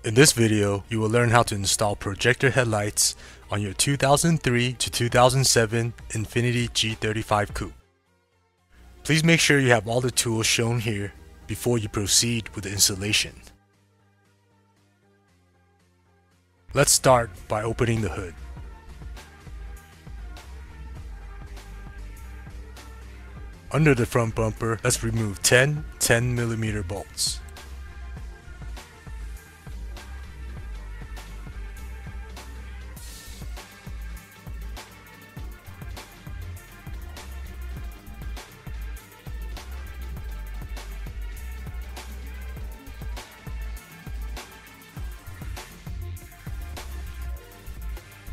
In this video, you will learn how to install projector headlights on your 2003 to 2007 Infiniti G35 Coupe. Please make sure you have all the tools shown here before you proceed with the installation. Let's start by opening the hood. Under the front bumper, let's remove 10 10mm bolts.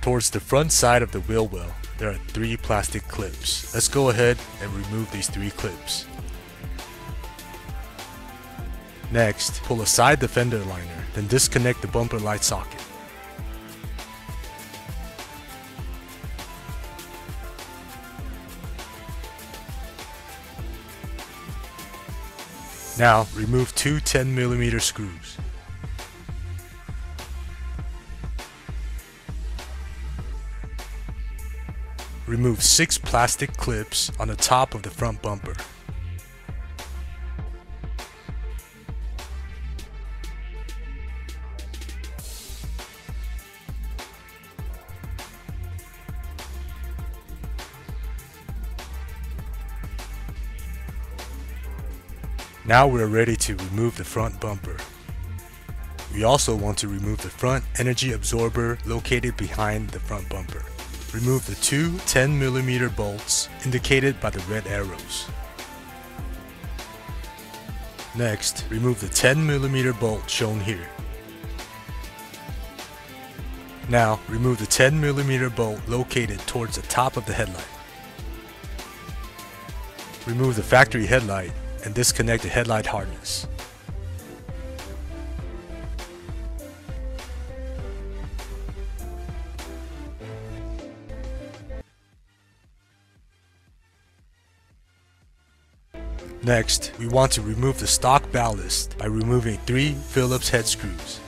Towards the front side of the wheel well, there are 3 plastic clips. Let's go ahead and remove these 3 clips. Next, pull aside the fender liner, then disconnect the bumper light socket. Now, remove 2 10mm screws. Remove 6 plastic clips on the top of the front bumper. Now we are ready to remove the front bumper. We also want to remove the front energy absorber located behind the front bumper. Remove the 2 10mm bolts indicated by the red arrows. Next, remove the 10mm bolt shown here. Now, remove the 10mm bolt located towards the top of the headlight. Remove the factory headlight and disconnect the headlight harness. Next, we want to remove the stock ballast by removing 3 Phillips head screws.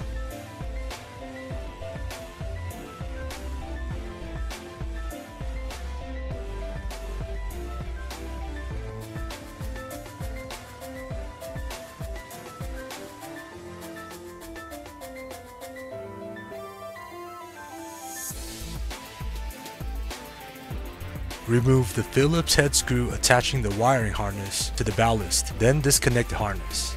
Remove the Phillips head screw attaching the wiring harness to the ballast, then disconnect the harness.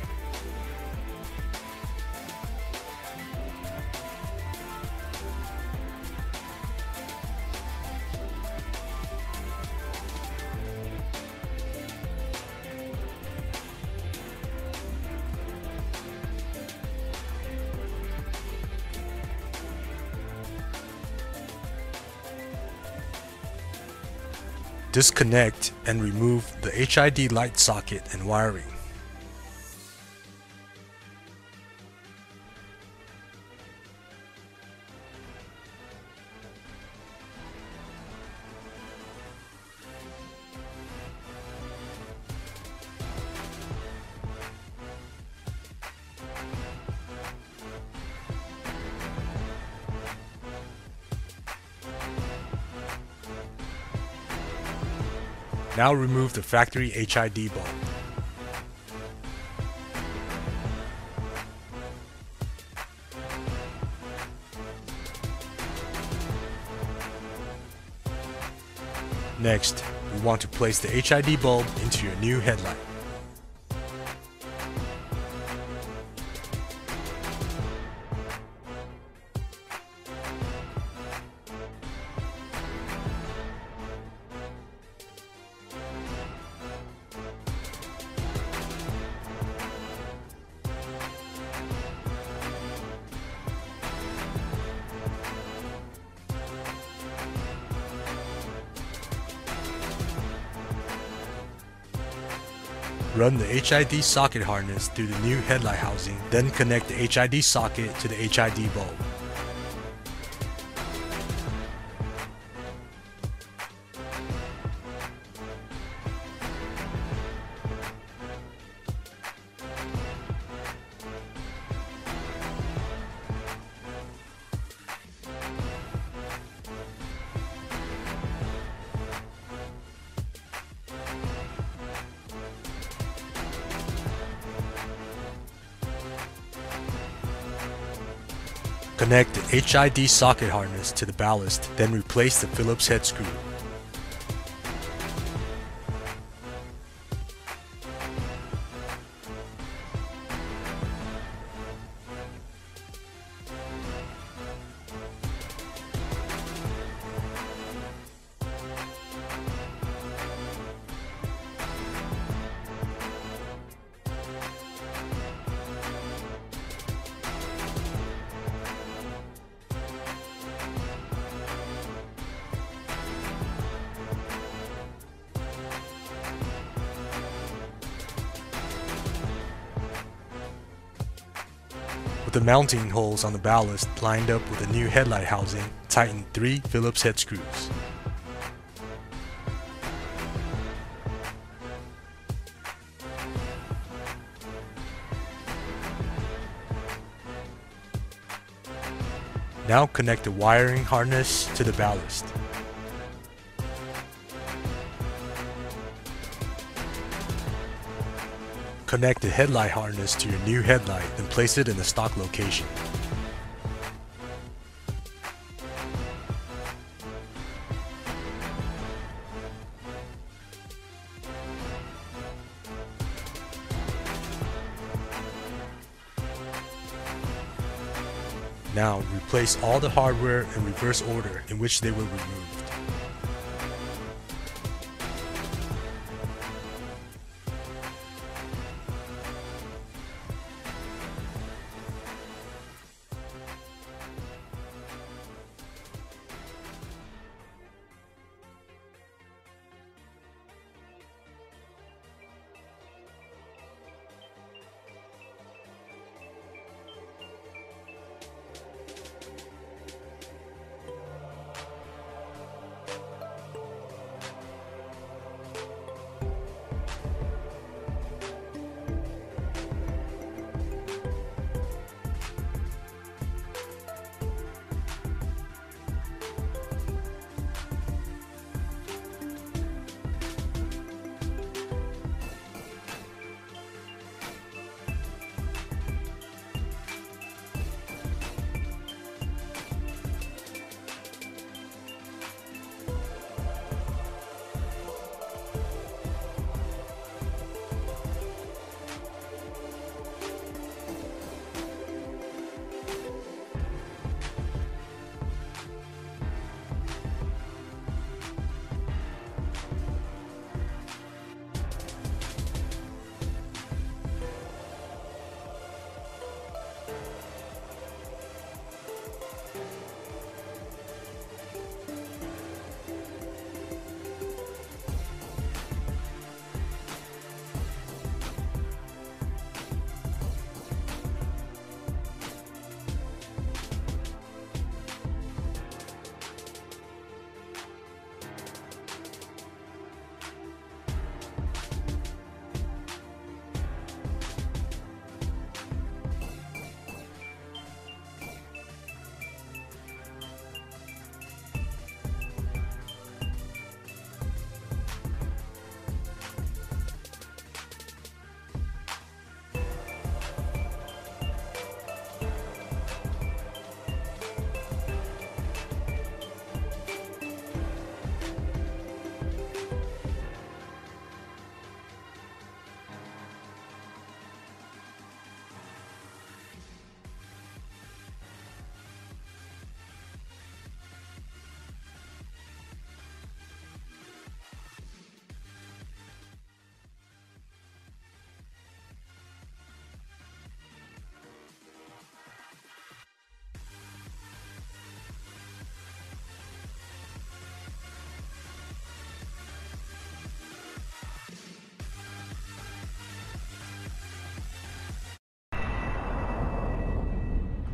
Disconnect and remove the HID light socket and wiring. Now remove the factory HID bulb. Next, we want to place the HID bulb into your new headlight. Run the HID socket harness through the new headlight housing, then connect the HID socket to the HID bulb. Connect the HID socket harness to the ballast, then replace the Phillips head screw. With the mounting holes on the ballast lined up with a new headlight housing, tighten 3 Phillips head screws. Now connect the wiring harness to the ballast. Connect the headlight harness to your new headlight and place it in the stock location. Now replace all the hardware in reverse order in which they were removed.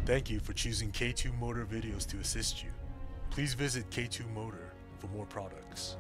Thank you for choosing K2 Motor Videos to assist you. Please visit K2 Motor for more products.